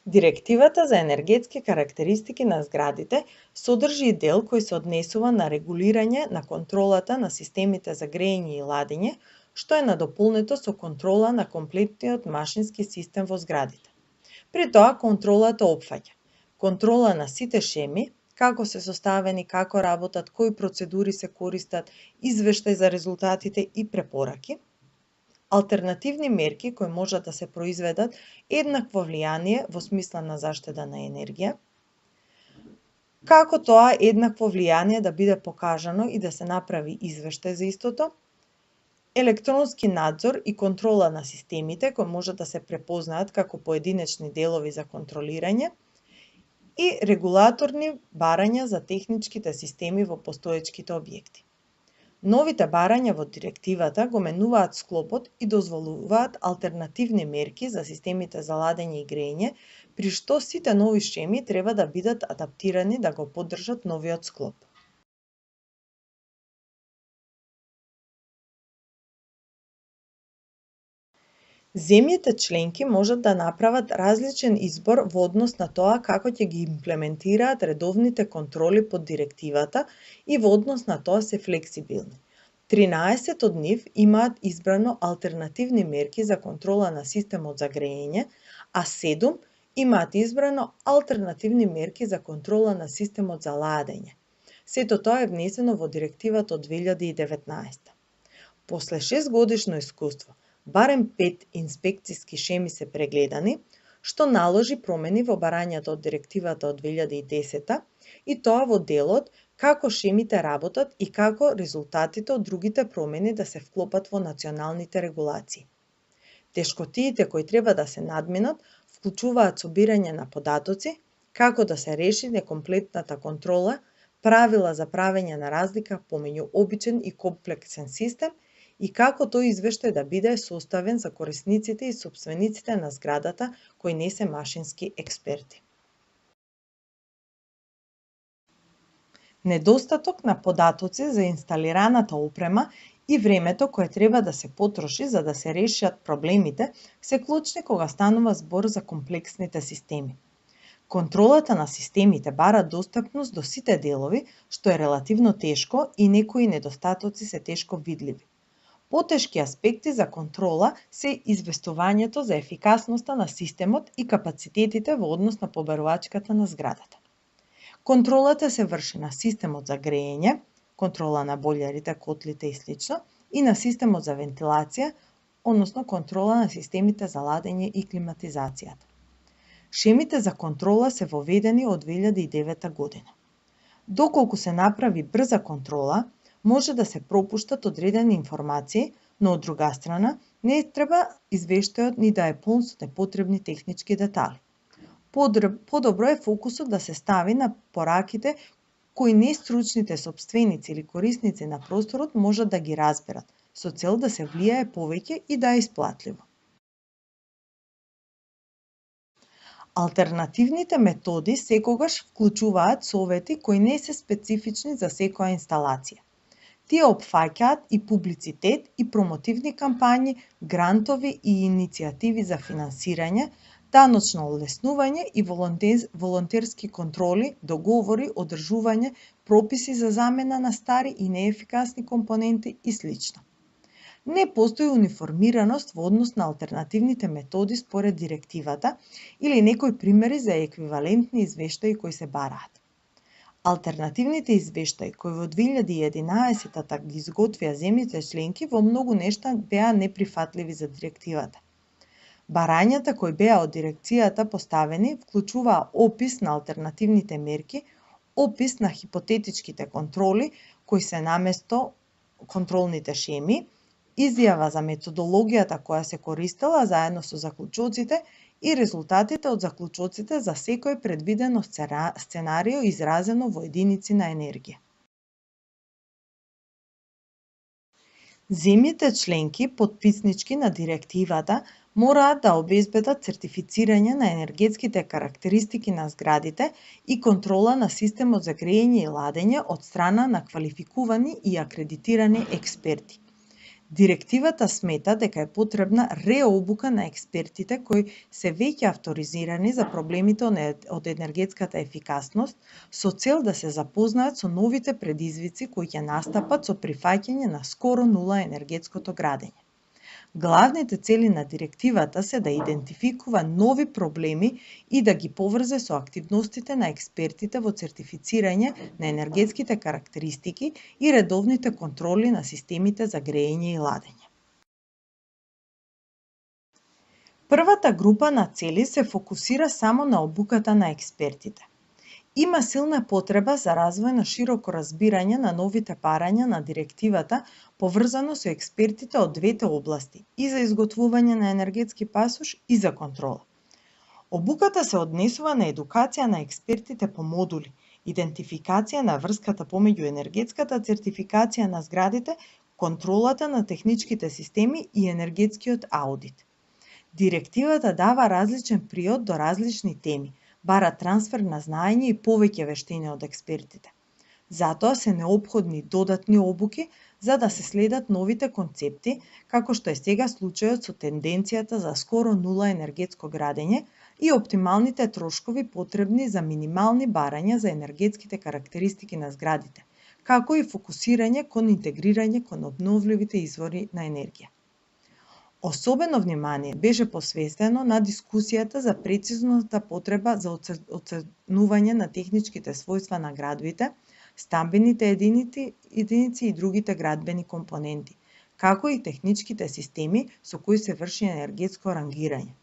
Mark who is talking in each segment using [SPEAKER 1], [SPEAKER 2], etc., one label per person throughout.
[SPEAKER 1] Директивата за енергетски карактеристики на зградите содржи и дел кој се однесува на регулирање на контролата на системите за грејење и ладење, што е надополнето со контрола на комплетниот машински систем во зградите. При тоа контролата опфаќа контрола на сите шеми, како се составени, како работат, кои процедури се користат, извештај за резултатите и препораки, алтернативни мерки кои можат да се произведат еднакво влијание во смисла на заштеда на енергија, како тоа еднакво влијание да биде покажано и да се направи извештај за истото, електронски надзор и контрола на системите кои можат да се препознаат како поединечни делови за контролирање и регулаторни барања за техничките системи во постоечките објекти. Новите барања во директивата го менуваат склопот и дозволуваат алтернативни мерки за системите за ладење и грејење, при што сите нови шеми треба да бидат адаптирани да го поддржат новиот склоп. Земјите членки можат да направат различен избор во однос на тоа како ќе ги имплементираат редовните контроли под директивата и во однос на тоа се флексибилни. 13 од нив имаат избрано алтернативни мерки за контрола на системот за грејење, а 7 имаат избрано алтернативни мерки за контрола на системот за ладење. Сето тоа е внесено во директивата од 2019. После 6 годишно искуство, барем 5 инспекциски шеми се прегледани, што наложи промени во барањата од директивата од 2010 и тоа во делот како шемите работат и како резултатите од другите промени да се вклопат во националните регулации. Тешкотиите кои треба да се надминат вклучуваат собирање на податоци, како да се реши некомплетната контрола, правила за правење на разлика помеѓу обичен и комплексен систем и како тој извештај да биде составен за корисниците и сопствениците на зградата кои не се машински експерти. Недостаток на податоци за инсталираната опрема и времето кое треба да се потроши за да се решат проблемите се клучни кога станува збор за комплексните системи. Контролата на системите бара достапност до сите делови, што е релативно тешко и некои недостатоци се тешко видливи. Потешки аспекти за контрола се известувањето за ефикасноста на системот и капацитетите во однос на побарувачката на зградата. Контролата се врши на системот за грејење, контрола на бољарите, котлите и слично, и на системот за вентилација, односно контрола на системите за ладење и климатизацијата. Шемите за контрола се воведени од 2009 година. Доколку се направи брза контрола, може да се пропуштат одредени информации, но од друга страна не треба извештајот ни да е полн со непотребни технички детали. Подобро е фокусот да се стави на пораките кои нестручните сопственици или корисници на просторот можат да ги разберат, со цел да се влијае повеќе и да е исплатливо. Алтернативните методи секогаш вклучуваат совети кои не се специфични за секоја инсталација. Тие опфаќаат и публицитет и промотивни кампањи, грантови и иницијативи за финансирање, даночно олеснување и волонтерски контроли, договори, одржување, прописи за замена на стари и неефикасни компоненти и слично. Не постои униформираност во однос на алтернативните методи според директивата или некои примери за еквивалентни извештаи кои се бараат. Алтернативните извештаи кои во 2011 ги изготвија земјите членки во многу нешта беа неприфатливи за директивата. Барањата кои беа од дирекцијата поставени вклучуваа опис на алтернативните мерки, опис на хипотетичките контроли кои се наместо контролните шеми, изјава за методологијата која се користела заедно со заклучоците и резултатите од заклучоците за секој предвидено сценарио изразено во единици на енергија. Земјите членки, потписнички на директивата, мораат да обезбедат цертифицирање на енергетските карактеристики на зградите и контрола на системот за грејење и ладење од страна на квалификувани и акредитирани експерти. Директивата смета дека е потребна реобука на експертите кои се веќе авторизирани за проблемите од енергетската ефикасност со цел да се запознаат со новите предизвици кои ќе настапат со прифаќање на скоро нула енергетското градење. Главните цели на директивата се да идентификува нови проблеми и да ги поврзе со активностите на експертите во цертифицирање на енергетските карактеристики и редовните контроли на системите за грејење и ладење. Првата група на цели се фокусира само на обуката на експертите. Има силна потреба за развој на широко разбирање на новите парања на директивата поврзано со експертите од двете области и за изготвување на енергетски пасош и за контрола. Обуката се однесува на едукација на експертите по модули, идентификација на врската помеѓу енергетската цертификација на зградите, контролата на техничките системи и енергетскиот аудит. Директивата дава различен приод до различни теми, бара трансфер на знаење и повеќе вештини од експертите. Затоа се неопходни додатни обуки за да се следат новите концепти, како што е сега случајот со тенденцијата за скоро нула енергетско градење и оптималните трошкови потребни за минимални барања за енергетските карактеристики на зградите, како и фокусирање кон интегрирање кон обновливите извори на енергија. Особено внимание беше посветено на дискусијата за прецизната потреба за оценување на техничките својства на градовите, стамбените единици и другите градбени компоненти, како и техничките системи со кои се врши енергетско рангирање.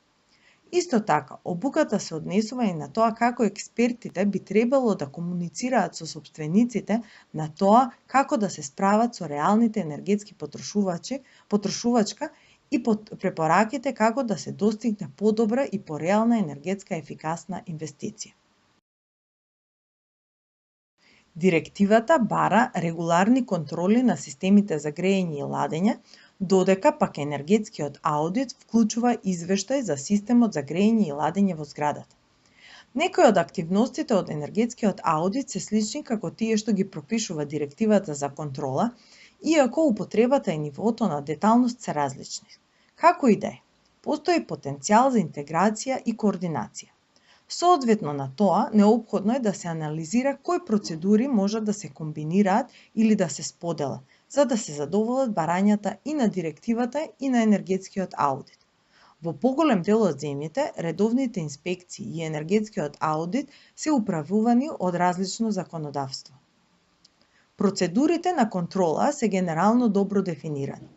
[SPEAKER 1] Исто така, обуката се однесува и на тоа како експертите би требало да комуницираат со сопствениците на тоа како да се справат со реалните енергетски потрошувачка и препораките како да се достигне подобра и пореална енергетска ефикасна инвестиција. Директивата бара регуларни контроли на системите за грејење и ладење, додека пак енергетскиот аудит вклучува извештај за системот за грејење и ладење во зградата. Некои од активностите од енергетскиот аудит се слични како тие што ги пропишува директивата за контрола, иако употребата и нивото на деталност се различни. Како и да е, постои потенцијал за интеграција и координација. Соодветно на тоа, неопходно е да се анализира кои процедури можат да се комбинираат или да се споделат, за да се задоволат барањата и на директивата и на енергетскиот аудит. Во поголем дел од земјите, редовните инспекции и енергетскиот аудит се управувани од различно законодавство. Процедурите на контрола се генерално добро дефинирани.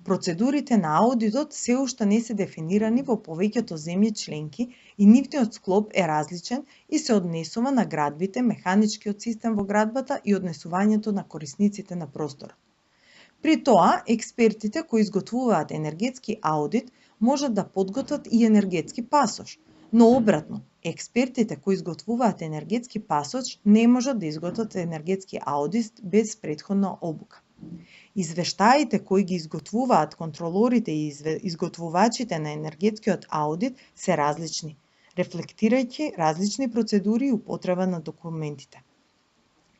[SPEAKER 1] Процедурите на аудитот се уште не се дефинирани во повеќето земји членки и нивниот склоп е различен и се однесува на градбите, механичкиот систем во градбата и однесувањето на корисниците на просторот. При тоа, експертите кои изготвуваат енергетски аудит можат да подготват и енергетски пасош, но обратно, експертите кои изготвуваат енергетски пасош не можат да изготват енергетски аудит без претходна обука. Извештаите кои ги изготвуваат контролорите и изготвувачите на енергетскиот аудит се различни, рефлектирајќи различни процедури и употреба на документите.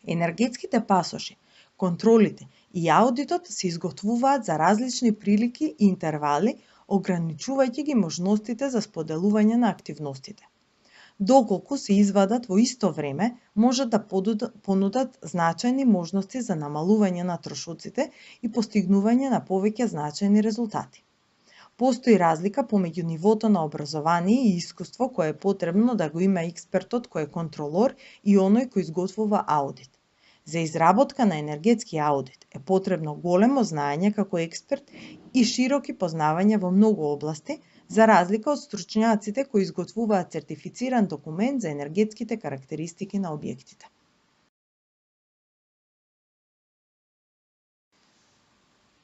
[SPEAKER 1] Енергетските пасоши, контролите и аудитот се изготвуваат за различни прилики и интервали, ограничувајќи ги можностите за споделување на активностите. Доколку се извадат во исто време, можат да понудат значајни можности за намалување на трошоците и постигнување на повеќе значајни резултати. Постои разлика помеѓу нивото на образование и искуство кое е потребно да го има експертот кој е контролор и оној кој изготвува аудит. За изработка на енергетски аудит е потребно големо знаење како експерт и широки познавања во многу области, за разлика од стручњаците кои изготвуваат цертифициран документ за енергетските карактеристики на објектите.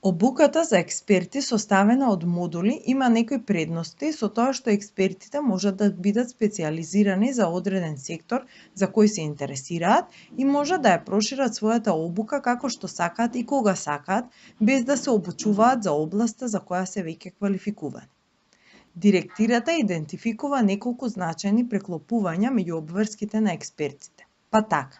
[SPEAKER 1] Обуката за експерти составена од модули има некои предности со тоа што експертите можат да бидат специјализирани за одреден сектор за кој се интересираат и можат да ја прошират својата обука како што сакаат и кога сакаат, без да се обучуваат за областа за која се веќе квалификувани. Директивата идентификува неколку значајни преклопувања меѓу обврските на експертите. Па така,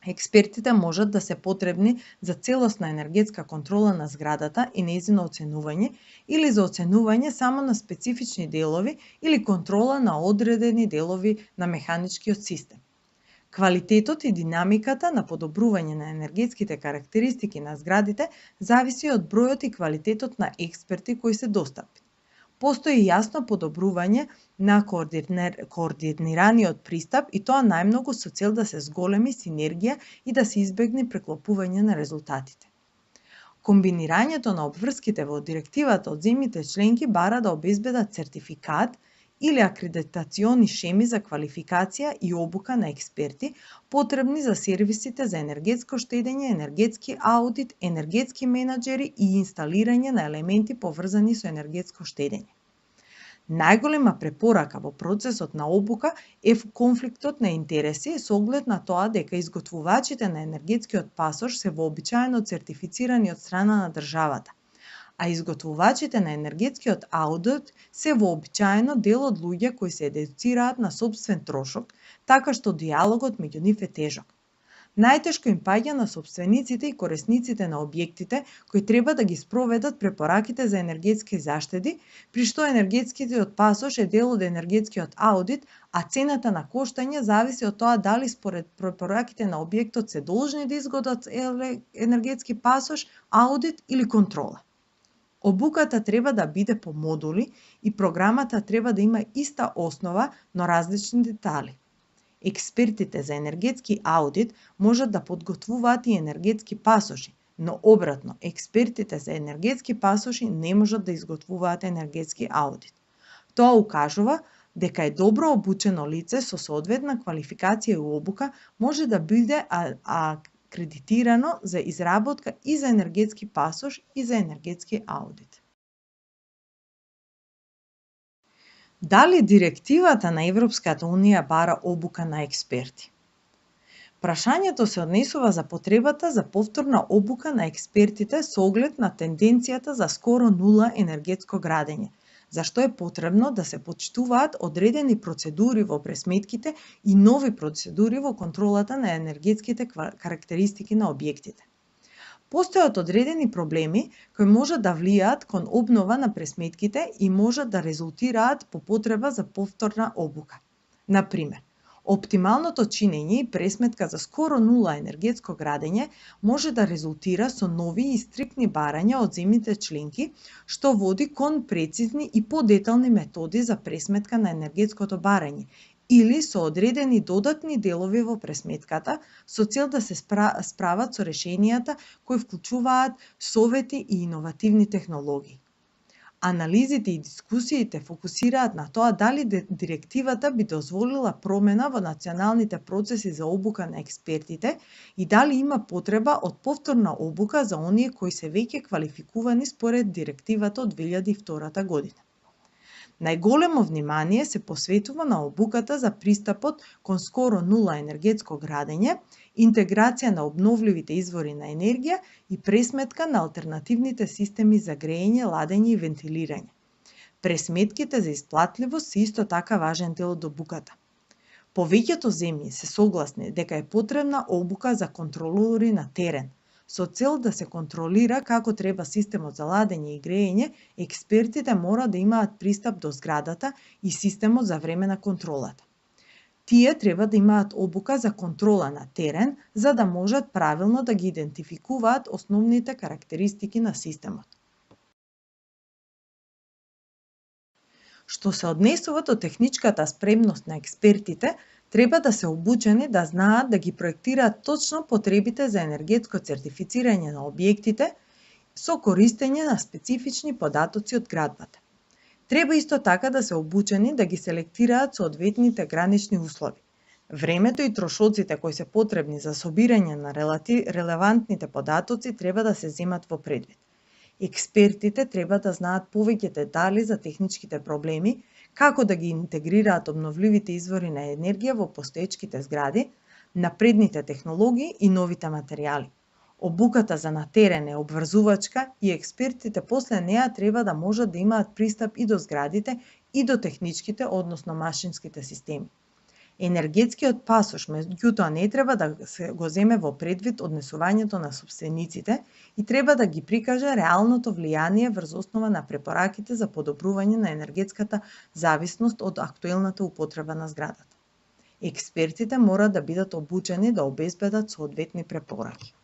[SPEAKER 1] Експертите можат да се потребни за целосна енергетска контрола на зградата и нејзино оценување или за оценување само на специфични делови или контрола на одредени делови на механичкиот систем. Квалитетот и динамиката на подобрување на енергетските карактеристики на зградите зависи од бројот и квалитетот на експерти кои се достапни. Постои јасно подобрување на координираниот пристап и тоа најмногу со цел да се зголеми синергија и да се избегне преклопување на резултатите. Комбинирањето на обврските во директивата од земјите членки бара да обезбедат сертификат или акредитациони шеми за квалификација и обука на експерти потребни за сервисите за енергетско штедење, енергетски аудит, енергетски менаџери и инсталирање на елементи поврзани со енергетско штедење. Најголема препорака во процесот на обука е конфликтот на интереси со оглед на тоа дека изготвувачите на енергетскиот пасош се вообичаено сертифицирани од страна на државата, а изготвувачите на енергетскиот аудит се вообичаено дел од луѓе кои се едуцираат на сопствен трошок, така што дијалогот меѓу нив е тежок. Најтешко им паѓа на сопствениците и корисниците на објектите кои треба да ги спроведат препораките за енергетски заштеди, при што енергетскиот пасош е дел од енергетскиот аудит, а цената на коштање зависи од тоа дали според препораките на објектот се должни да изготват енергетски пасош, аудит или контрола. Обуката треба да биде по модули и програмата треба да има иста основа, но различни детали. Експертите за енергетски аудит можат да подготвуваат и енергетски пасоши, но обратно, експертите за енергетски пасоши не можат да изготвуваат енергетски аудит. Тоа укажува дека е добро обучено лице со соодветна квалификација и обука може да биде акредитирано за изработка и за енергетски пасош и за енергетски аудит. Дали директивата на Европската Унија бара обука на експерти? Прашањето се однесува за потребата за повторна обука на експертите со оглед на тенденцијата за скоро нула енергетско градење, зашто е потребно да се почитуваат одредени процедури во пресметките и нови процедури во контролата на енергетските карактеристики на објектите. Постојат одредени проблеми кои можат да влијаат кон обнова на пресметките и можат да резултираат по потреба за повторна обука. Например, оптималното чинење и пресметка за скоро нула енергетско градење може да резултира со нови и стриктни барања од земјите членки, што води кон прецизни и подетални методи за пресметка на енергетското барање или со одредени додатни делови во пресметката со цел да се справат со решенијата кои вклучуваат совети и иновативни технологии. Анализите и дискусиите фокусираат на тоа дали директивата би дозволила промена во националните процеси за обука на експертите и дали има потреба од повторна обука за оние кои се веќе квалификувани според директивата од 2002 година. Најголемо внимание се посветува на обуката за пристапот кон скоро нула енергетско градење, интеграција на обновливите извори на енергија и пресметка на алтернативните системи за грејење, ладење и вентилирање. Пресметките за исплатливост се исто така важен дел од обуката. Повеќето земји се согласни дека е потребна обука за контролори на терен. Со цел да се контролира како треба системот за ладење и грејење, експертите мора да имаат пристап до зградата и системот за време на контролата. Тие треба да имаат обука за контрола на терен, за да можат правилно да ги идентификуваат основните карактеристики на системот. Што се однесува до техничката спремност на експертите, треба да се обучени да знаат да ги проектираат точно потребите за енергетско сертифицирање на објектите со користење на специфични податоци од градбата. Треба исто така да се обучени да ги селектираат соодветните гранични услови. Времето и трошоците кои се потребни за собирање на релевантните податоци треба да се земат во предвид. Експертите треба да знаат повеќе детали за техничките проблеми, како да ги интегрираат обновливите извори на енергија во постоечките згради, напредните технологии и новите материјали. Обуката за на терен е обврзувачка и експертите после неа треба да можат да имаат пристап и до зградите и до техничките, односно машинските системи. Енергетскиот пасош, меѓутоа, не треба да се го земе во предвид однесувањето на сопствениците и треба да ги прикаже реалното влијание врз основа на препораките за подобрување на енергетската зависност од актуелната употреба на зградата. Експертите мора да бидат обучени да обезбедат соодветни препораки.